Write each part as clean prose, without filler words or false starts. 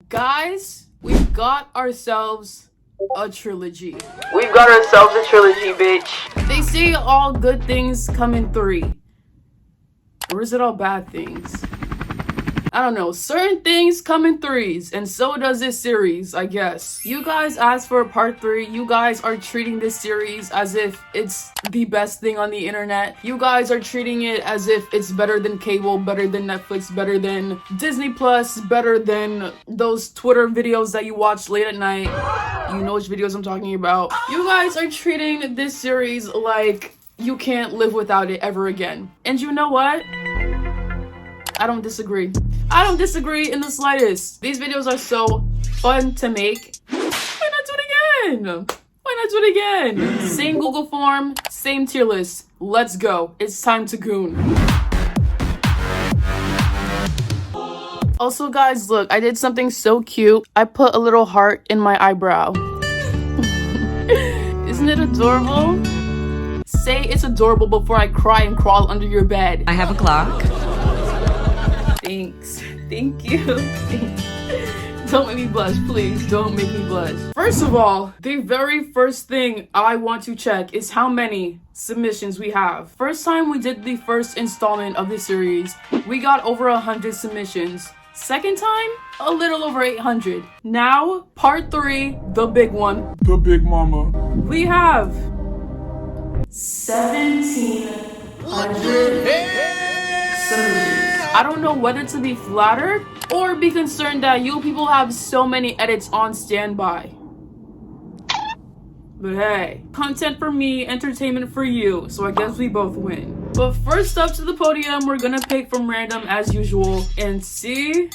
Guys, we've got ourselves a trilogy. We've got ourselves a trilogy, bitch. They say all good things come in three. Or is it all bad things? I don't know. Certain things come in threes, and so does this series, I guess. You guys asked for a part 3. You guys are treating this series as if it's the best thing on the internet. You guys are treating it as if it's better than cable, better than Netflix, better than Disney Plus, better than those Twitter videos that you watch late at night. You know which videos I'm talking about. You guys are treating this series like you can't live without it ever again. And you know what? I don't disagree. I don't disagree in the slightest. These videos are so fun to make. Why not do it again? Why not do it again? Same Google form, same tier list. Let's go. It's time to goon. Also, guys, look, I did something so cute. I put a little heart in my eyebrow. Isn't it adorable? Say it's adorable before I cry and crawl under your bed. I have a clock. Thanks. Thank you. Don't make me blush, please. Don't make me blush. First of all, the very first thing I want to check is how many submissions we have. First time we did the first installment of this series, we got over 100 submissions. Second time, a little over 800. Now, part 3, the big one. The big mama. We have 1,700 submissions. I don't know whether to be flattered or be concerned that you people have so many edits on standby. But hey, content for me, entertainment for you, so I guess we both win. But first up to the podium, we're gonna pick from random as usual and see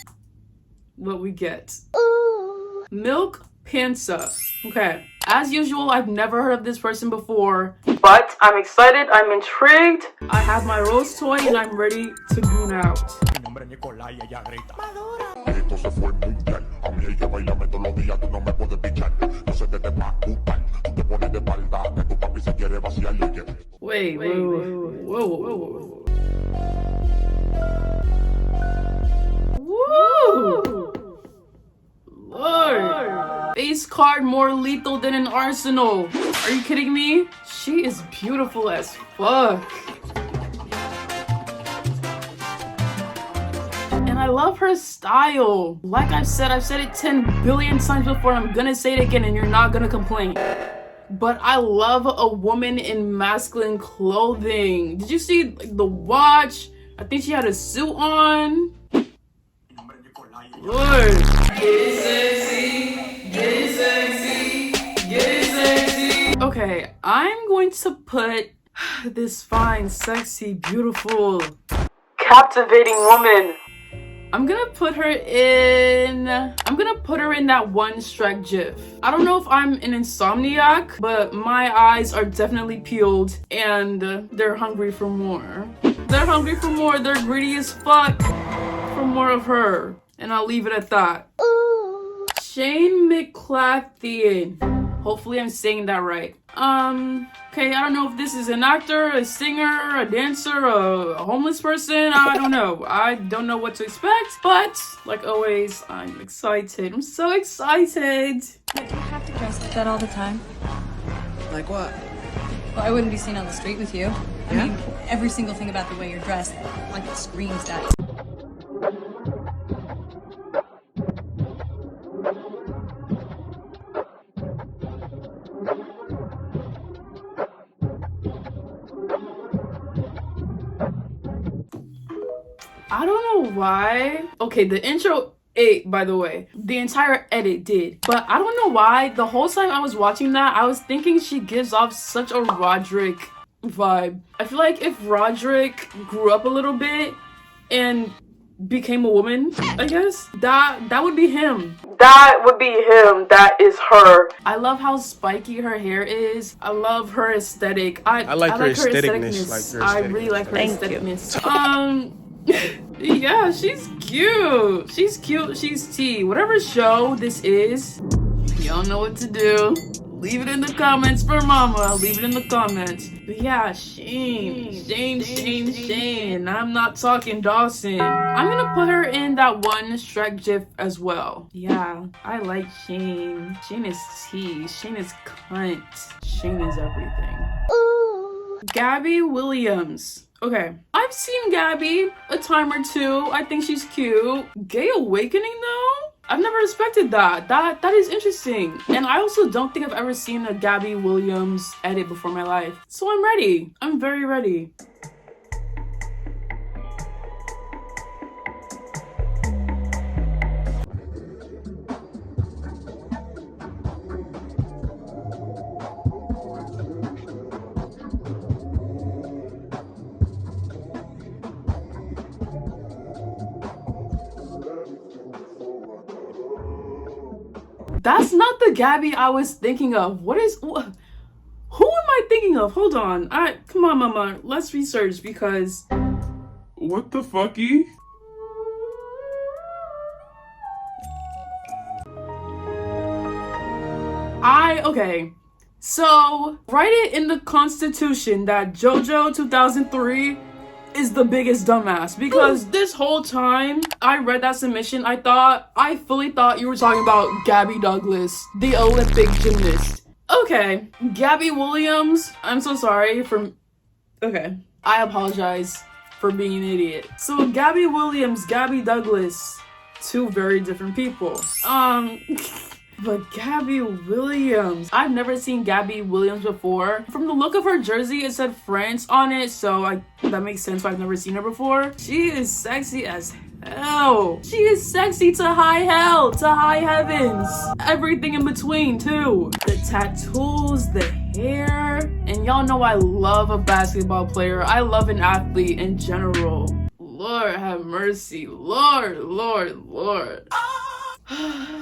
what we get. Ooh. Milk Pansa. Okay, as usual, I've never heard of this person before, But I'm excited, I'm intrigued. I have my rose toy and I'm ready to goon out. Wait, whoa. Woo! Lord! Face card more lethal than an arsenal. Are you kidding me? She is beautiful as fuck. And I love her style. Like I've said it 10 billion times before. I'm gonna say it again and you're not gonna complain. But I love a woman in masculine clothing. Did you see the watch? I think she had a suit on. Lord. Get it sexy, get it sexy, get it sexy. Okay, I'm going to put this fine, sexy, beautiful, Captivating woman. I'm gonna put her in that one Shrek gif. I don't know if I'm an insomniac, but my eyes are definitely peeled and they're hungry for more. They're hungry for more. They're greedy as fuck for more of her. And I'll leave it at that. Ooh. Shane Mclath. Hopefully I'm saying that right. Okay, I don't know if this is an actor, a singer, a dancer, a homeless person. I don't know. I don't know what to expect, but like always, I'm excited. I'm so excited. Do you have to dress like that all the time? Like what? Well, I wouldn't be seen on the street with you. I mean, every single thing about the way you're dressed, like it screams that. I don't know why. Okay, the intro ate, by the way. The entire edit did. But I don't know why. The whole time I was watching that, I was thinking she gives off such a Roderick vibe. I feel like if Roderick grew up a little bit and became a woman, I guess, that would be him. That would be him. That is her. I love how spiky her hair is. I love her aesthetic. I like her aestheticness. aestheticness. I really like her aestheticness. Yeah, she's cute. She's cute. She's T. Whatever show this is, y'all know what to do. Leave it in the comments for mama. Leave it in the comments. But yeah, Shane. I'm not talking Dawson. I'm gonna put her in that one Shrek gif as well. Yeah, I like Shane. Shane is tea. Shane is cunt. Shane is everything. Gabby Williams. Okay, I've seen Gabby a time or two. I think she's cute. Gay Awakening though? I've never expected that. That is interesting. And I also don't think I've ever seen a Gabby Williams edit before in my life. So I'm ready. I'm very ready. That's not the Gabby I was thinking of. Who am I thinking of? Hold on. Come on, mama. Let's research because... What the fucky? Okay. So, write it in the Constitution that JoJo 2003 is the biggest dumbass, because this whole time I read that submission, I fully thought you were talking about Gabby Douglas, the Olympic gymnast. Okay, Gabby Williams, I'm so sorry for... Okay, I apologize for being an idiot. So Gabby Williams, Gabby Douglas, two very different people. But Gabby Williams, I've never seen Gabby Williams before. From the look of her jersey, it said France on it, so that makes sense why I've never seen her before. She is sexy as hell. She is sexy to high hell, to high heavens. Everything in between too. The tattoos, the hair, and y'all know I love a basketball player. I love an athlete in general. Lord have mercy. Lord.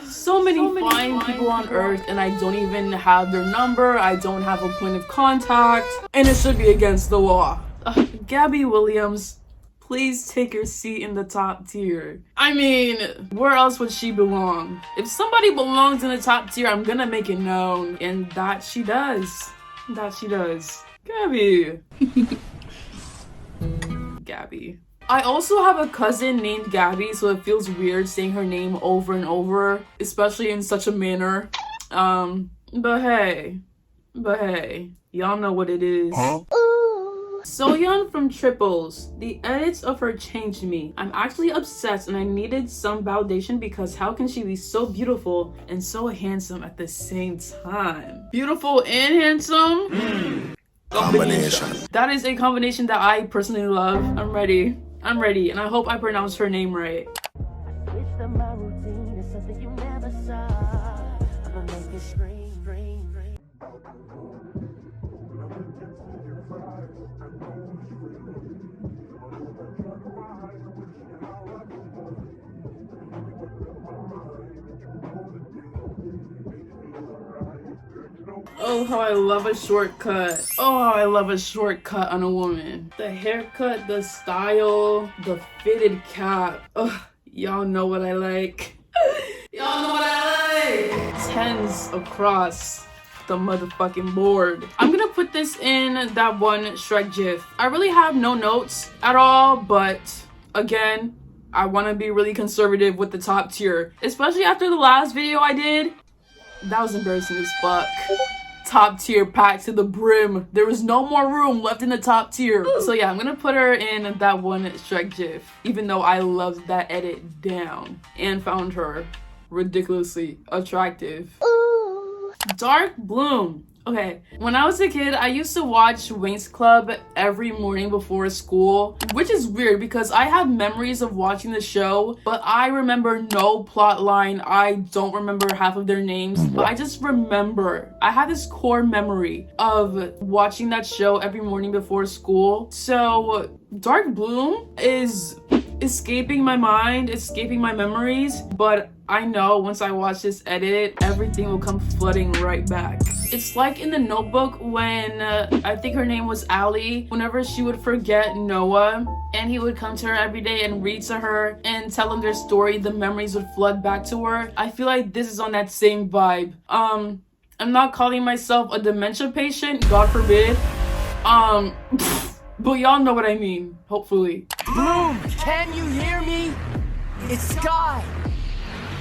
So many fine people on earth, and I don't even have their number. I don't have a point of contact, and it should be against the law. Gabby Williams, please take your seat in the top tier. I mean, where else would she belong? If somebody belongs in the top tier, I'm gonna make it known, and that she does. Gabby. Gabby. I also have a cousin named Gabby, so it feels weird saying her name over and over, especially in such a manner. But hey, y'all know what it is. Huh? Soyeon from Triples. The edits of her changed me. I'm actually obsessed, and I needed some validation because how can she be so beautiful and so handsome at the same time? Beautiful and handsome? Combination. That is a combination that I personally love. I'm ready, and I hope I pronounced her name right. Oh, how I love a shortcut. Oh, how I love a shortcut on a woman. The haircut, the style, the fitted cap. Ugh, y'all know what I like. Y'all know what I like. 10s across the motherfucking board. I'm gonna put this in that one Shrek gif. I really have no notes at all, but again, I want to be really conservative with the top tier, especially after the last video I did. That was embarrassing as fuck. Top tier packed to the brim. There was no more room left in the top tier. So yeah, I'm gonna put her in that one Shrek gif, even though I loved that edit down and found her ridiculously attractive. Ooh. Dark Bloom. Okay, when I was a kid, I used to watch Winx Club every morning before school, which is weird because I have memories of watching the show, but I remember no plot line. I don't remember half of their names, but I just remember. I have this core memory of watching that show every morning before school. So Dark Bloom is escaping my mind, escaping my memories, but I know once I watch this edit, everything will come flooding right back. It's like in The Notebook when I think her name was Ellie, whenever she would forget Noah and he would come to her every day and read to her and tell him their story, the memories would flood back to her. I feel like this is on that same vibe. I'm not calling myself a dementia patient, God forbid. But y'all know what I mean, hopefully. Bloom, can you hear me? It's Sky.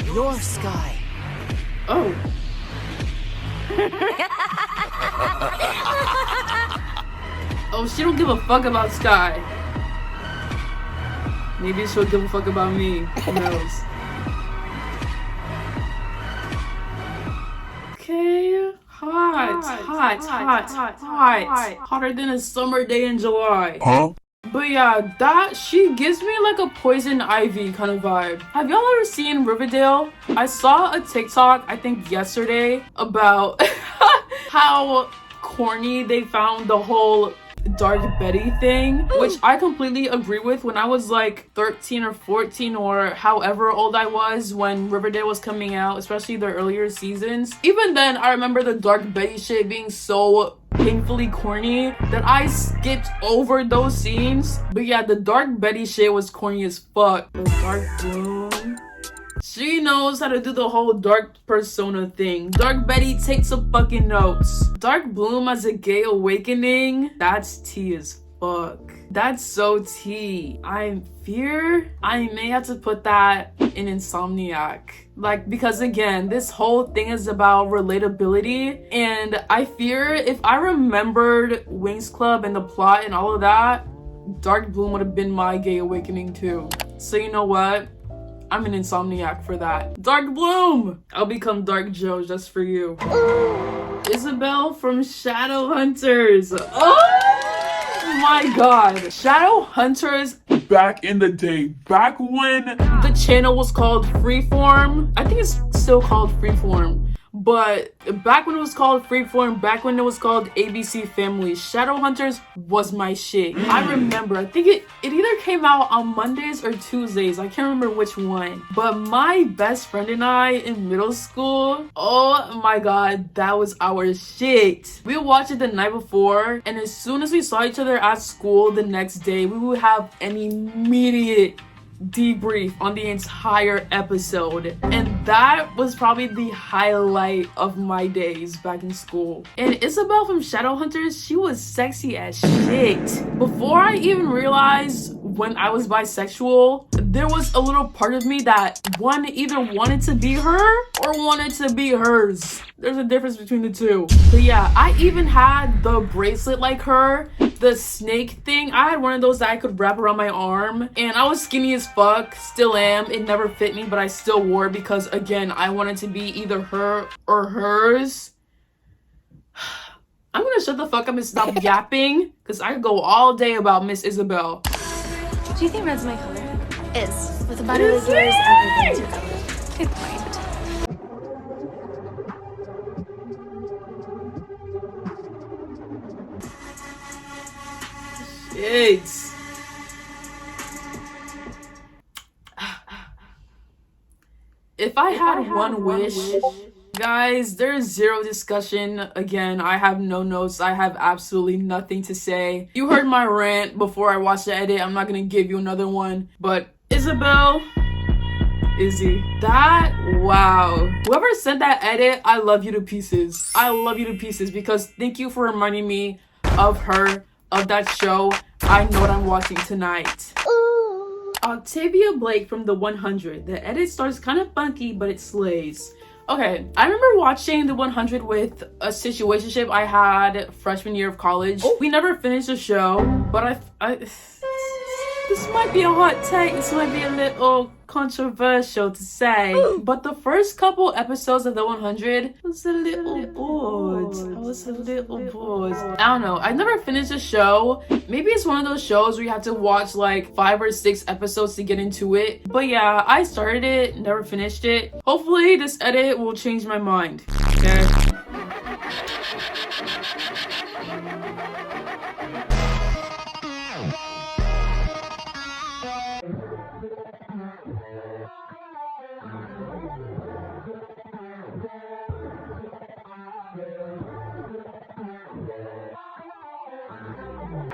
Your Sky. Oh. Oh, she don't give a fuck about Sky. Maybe she'll give a fuck about me. Who knows? Okay. Hot. Hotter than a summer day in July. Huh? But yeah, she gives me like a poison ivy kind of vibe. Have y'all ever seen Riverdale? I saw a TikTok, I think yesterday, about how corny they found the whole Dark Betty thing, which I completely agree with. When I was like 13 or 14 or however old I was when Riverdale was coming out, especially the earlier seasons, even then I remember the Dark Betty shit being so painfully corny that I skipped over those scenes. But yeah, the Dark Betty shit was corny as fuck. The Dark Bloom, she knows how to do the whole dark persona thing. Dark Betty takes some fucking notes. Dark Bloom as a gay awakening, that's tea as fuck. That's so tea. I fear I may have to put that in Insomniac. Like, because again, this whole thing is about relatability, and I fear if I remembered Wings Club and the plot and all of that, Dark Bloom would have been my gay awakening too. So you know what? I'm an Insomniac for that. Dark Bloom! I'll become Dark Joe just for you. Isabelle from Shadowhunters. Oh my god. Shadowhunters. Back in the day, back when The channel was called Freeform. I think it's still called Freeform. But back when it was called Freeform, back when it was called ABC Family, Shadowhunters was my shit. I remember, I think it either came out on Mondays or Tuesdays. I can't remember which one. But my best friend and I in middle school, oh my god, that was our shit. We would watch it the night before, and as soon as we saw each other at school the next day, we would have an immediate debrief on the entire episode, and that was probably the highlight of my days back in school. And Isabelle from Shadowhunters, she was sexy as shit. Before I even realized when I was bisexual, there was a little part of me that either wanted to be her or wanted to be hers. There's a difference between the two. But yeah, I even had the bracelet like her, the snake thing. I had one of those that I could wrap around my arm, and I was skinny as fuck, still am. It never fit me, but I still wore it because again, I wanted to be either her or hers. I'm gonna shut the fuck up and stop yapping because I could go all day about Miss Isabelle. Do you think red's my color? Is. With a body like yours, everything's your color. Good point. Shit. If I had one wish, guys, there's zero discussion. Again, I have no notes. I have absolutely nothing to say. You heard my rant before I watched the edit. I'm not gonna give you another one. But Isabelle, Izzy, wow. Whoever sent that edit, I love you to pieces. I love you to pieces because thank you for reminding me of her, of that show. I know what I'm watching tonight. Octavia Blake from the 100. The edit starts kind of funky, but it slays. Okay, I remember watching the 100 with a situationship I had freshman year of college. We never finished the show, but this might be a hot take. This might be a little controversial to say, but the first couple episodes of the 100 was a little bored. I was a little bored. I don't know. I never finished the show. Maybe it's one of those shows where you have to watch like 5 or 6 episodes to get into it. But yeah, I started it, never finished it. Hopefully this edit will change my mind. Okay.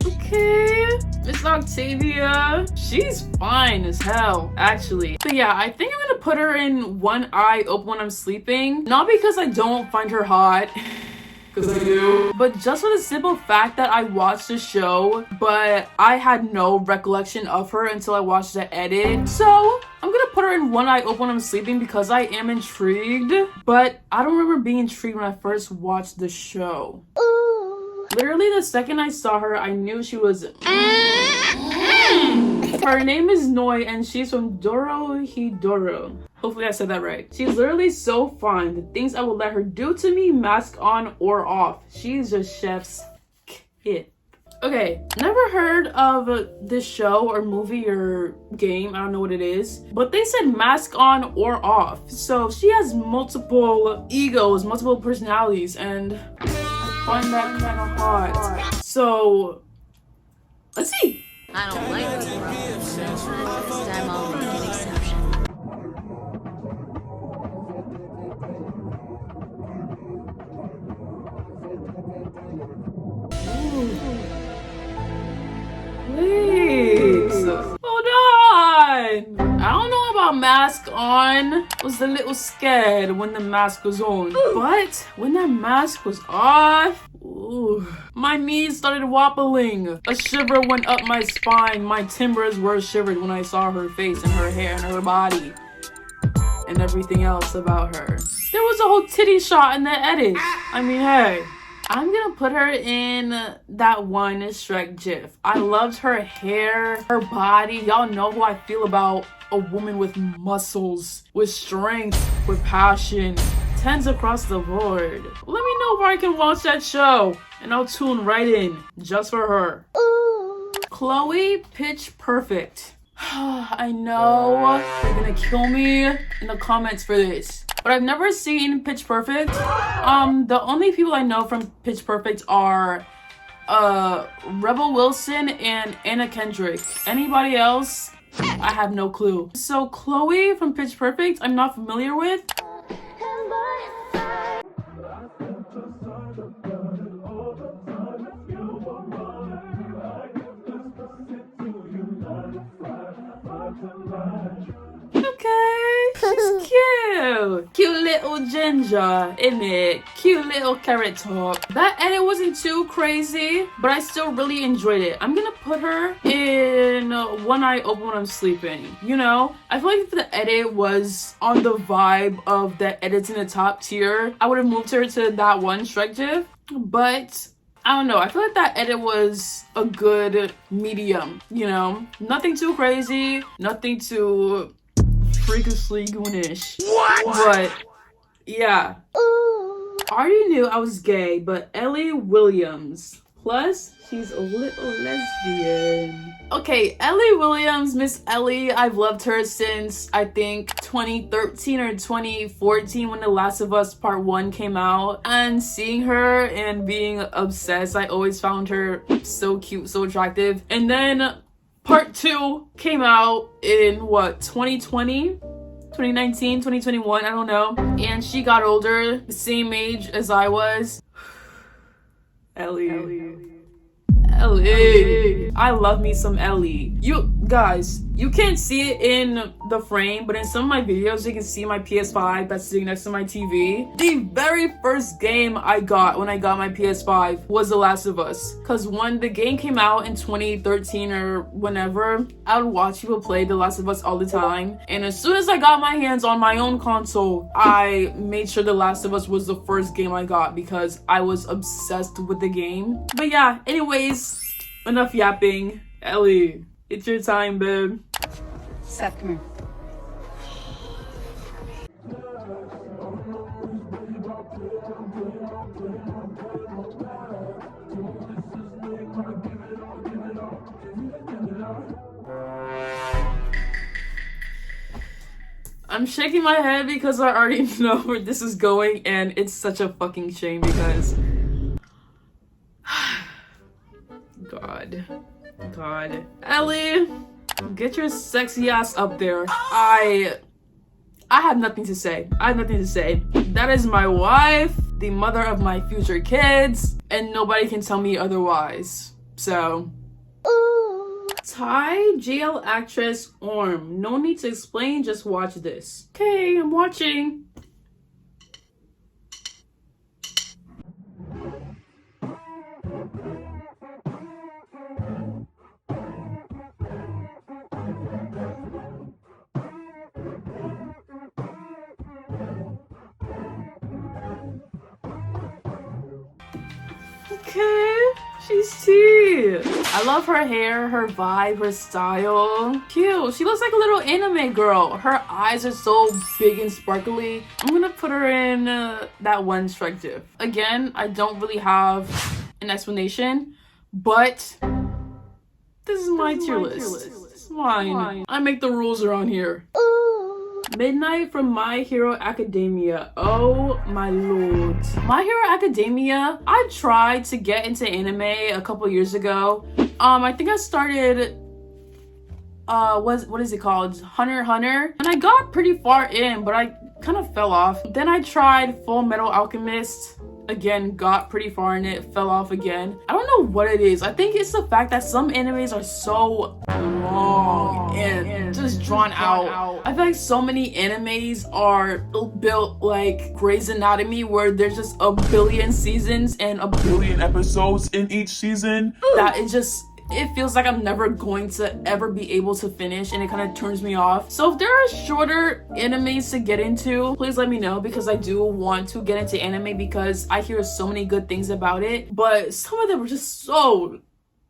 Okay, Miss Octavia, she's fine as hell, actually. But yeah, I think I'm gonna put her in One Eye Open When I'm Sleeping. Not because I don't find her hot, because I do, but just for the simple fact that I watched the show, but I had no recollection of her until I watched the edit. So I'm gonna put her in One Eye Open When I'm Sleeping because I am intrigued, but I don't remember being intrigued when I first watched the show. Literally the second I saw her, I knew she was... Her name is Noi and she's from Dorohedoro. Hopefully I said that right. She's literally so fun. The things I will let her do to me, mask on or off. She's just chef's kiss. Okay, never heard of this show or movie or game. I don't know what it is. But they said mask on or off. So she has multiple egos, multiple personalities, and I find that kind of hot. So, let's see. I don't like the rules. This time I'll make an exception. Please. Hold on. I don't know about mask on. I was a little scared when the mask was on. But when that mask was off, ooh, my knees started wobbling. A shiver went up my spine. My timbers were shivered when I saw her face and her hair and her body and everything else about her. There was a whole titty shot in the edit. I mean, hey. I'm gonna put her in that one Shrek gif. I loved her hair, her body. Y'all know who I feel about a woman with muscles, with strength, with passion. 10s across the board. Let me know where I can watch that show and I'll tune right in just for her. Chloe, Pitch Perfect. I know they're gonna kill me in the comments for this, but I've never seen Pitch Perfect. The only people I know from Pitch Perfect are Rebel Wilson and Anna Kendrick. Anybody else? I have no clue. So Chloe from Pitch Perfect, I'm not familiar with. Okay, she's cute. Cute little ginger, innit? Cute little carrot top. That edit wasn't too crazy, but I still really enjoyed it. I'm gonna put her in One Eye Open When I'm Sleeping. You know, I feel like if the edit was on the vibe of the edits in the top tier, I would have moved her to that one Shrek gif. But I don't know. I feel like that edit was a good medium, you know? Nothing too crazy, nothing too freakishly goonish. What? But yeah. I already knew I was gay, but Ellie Williams. Plus, she's a little lesbian. Okay, Ellie Williams, Miss Ellie, I've loved her since I think 2013 or 2014 when The Last of Us Part 1 came out. And seeing her and being obsessed, I always found her so cute, so attractive. And then Part 2 came out in what, 2020? 2019, 2021, I don't know. And she got older, the same age as I was. Ellie. I love me some Ellie. You guys, you can't see it in the frame, but in some of my videos, you can see my PS5 that's sitting next to my TV. The very first game I got when I got my PS5 was The Last of Us. Because when the game came out in 2013 or whenever, I would watch people play The Last of Us all the time. And as soon as I got my hands on my own console, I made sure The Last of Us was the first game I got because I was obsessed with the game. But yeah, anyways, enough yapping. Ellie, it's your time, babe. Seth, come here. I'm shaking my head because I already know where this is going, and it's such a fucking shame because God. Ellie, get your sexy ass up there. I have nothing to say. That is my wife, the mother of my future kids, and nobody can tell me otherwise. So, Thai GL actress Orm. No need to explain, just watch this. Okay, I'm watching. Okay, she's tea. I love her hair, her vibe, her style. Cute. She looks like a little anime girl. Her eyes are so big and sparkly. I'm gonna put her in that one strike diff. Again, I don't really have an explanation, but this is my tier list. It's mine. I make the rules around here. Midnight from My Hero Academia. Oh my lord. My Hero Academia, I tried to get into anime a couple years ago. I think I started what is it called? Hunter x Hunter. And I got pretty far in, but I kind of fell off. Then I tried Full Metal Alchemist. Again, got pretty far in it, fell off again. I don't know what it is. I think it's the fact that some animes are so long and just drawn out. I feel like so many animes are built like Grey's Anatomy, where there's just a billion seasons and a billion Episodes in each season. that it feels like I'm never going to ever be able to finish, and it kind of turns me off. So if there are shorter animes to get into, please let me know, because I do want to get into anime because I hear so many good things about it, but some of them are just so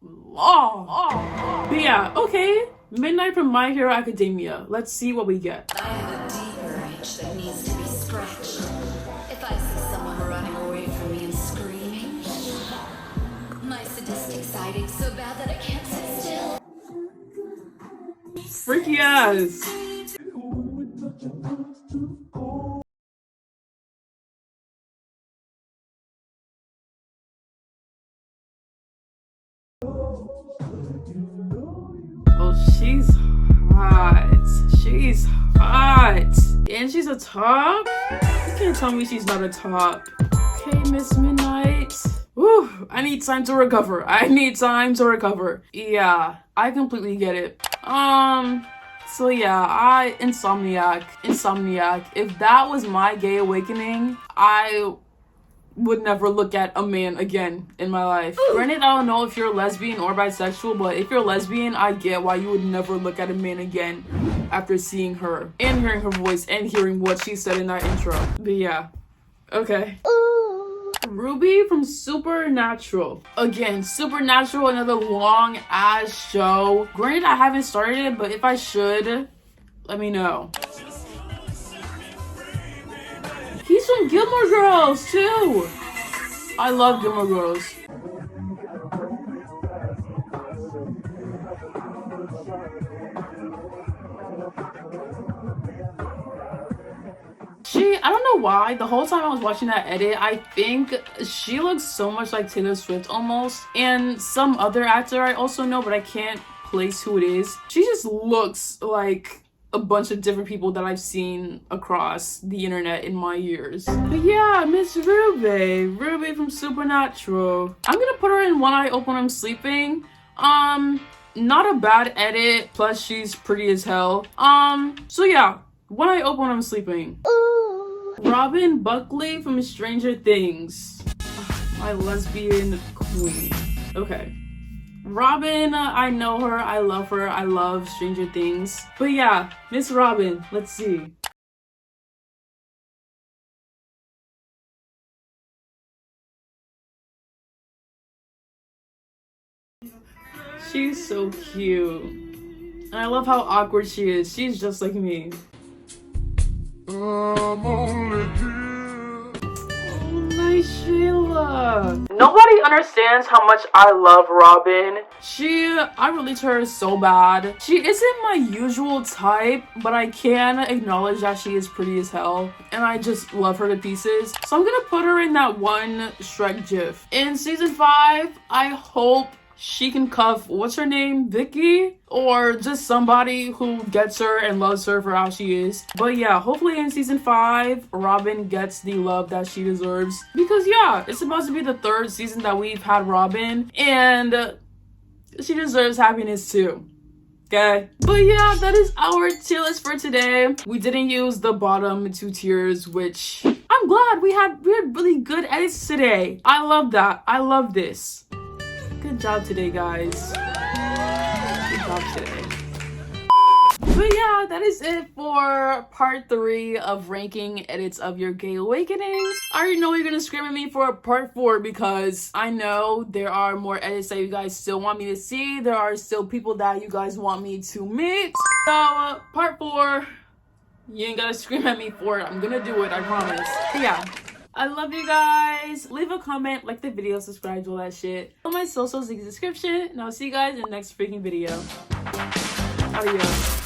long. But yeah, okay. Midnight from My Hero Academia. Let's see what we get. I have a deeper itch that needs to be scratched. If I see someone running away from me and screaming, my sadistic side aches so bad that I can't sit still. Freaky ass. Oh, she's hot. She's hot. And she's a top? You can't tell me she's not a top. Okay, Miss Midnight. Whew, I need time to recover. Yeah, I completely get it. So yeah, Insomniac. If that was my gay awakening, I would never look at a man again in my life. Granted, I don't know if you're lesbian or bisexual, but if you're lesbian, I get why you would never look at a man again after seeing her and hearing her voice and hearing what she said in that intro. But yeah, okay. Ruby from Supernatural. Again, Supernatural, another long ass show. Granted, I haven't started it, but if I should, let me know. He's from Gilmore Girls too. I love Gilmore Girls. I don't know why, the whole time I was watching that edit, I think she looks so much like Taylor Swift almost, and some other actor I also know, but I can't place who it is. She just looks like a bunch of different people that I've seen across the internet in my years. But yeah, Miss Ruby from Supernatural. I'm gonna put her in One Eye Open When I'm Sleeping. Not a bad edit, plus she's pretty as hell. So yeah, One Eye Open When I'm Sleeping. Robin Buckley from Stranger Things. My lesbian queen. Okay. Robin, I know her, I love her, I love Stranger Things. But yeah, Miss Robin, let's see. She's so cute. And I love how awkward she is. She's just like me. Nice Sheila. Nobody understands how much I love Robin. I relate to her so bad. She isn't my usual type, but I can acknowledge that she is pretty as hell, and I just love her to pieces. So I'm gonna put her in that one Shrek gif. In season 5, I hope she can cuff, what's her name, Vicky? Or just somebody who gets her and loves her for how she is. But yeah, hopefully in season 5, Robin gets the love that she deserves. Because yeah, it's supposed to be the 3rd season that we've had Robin. And She deserves happiness too. Okay? But yeah, that is our tier list for today. We didn't use the bottom 2 tiers, which I'm glad we had really good edits today. I love that. I love this. Good job today, guys. Good job today. But yeah, that is it for part 3 of ranking edits of your gay awakenings. I already know you're gonna scream at me for part 4 because I know there are more edits that you guys still want me to see. There are still people that you guys want me to meet. So part 4, you ain't gotta scream at me for it. I'm gonna do it, I promise. But yeah, I love you guys. Leave a comment, like the video, subscribe, all that shit. All my socials in the description, and I'll see you guys in the next freaking video. Adios.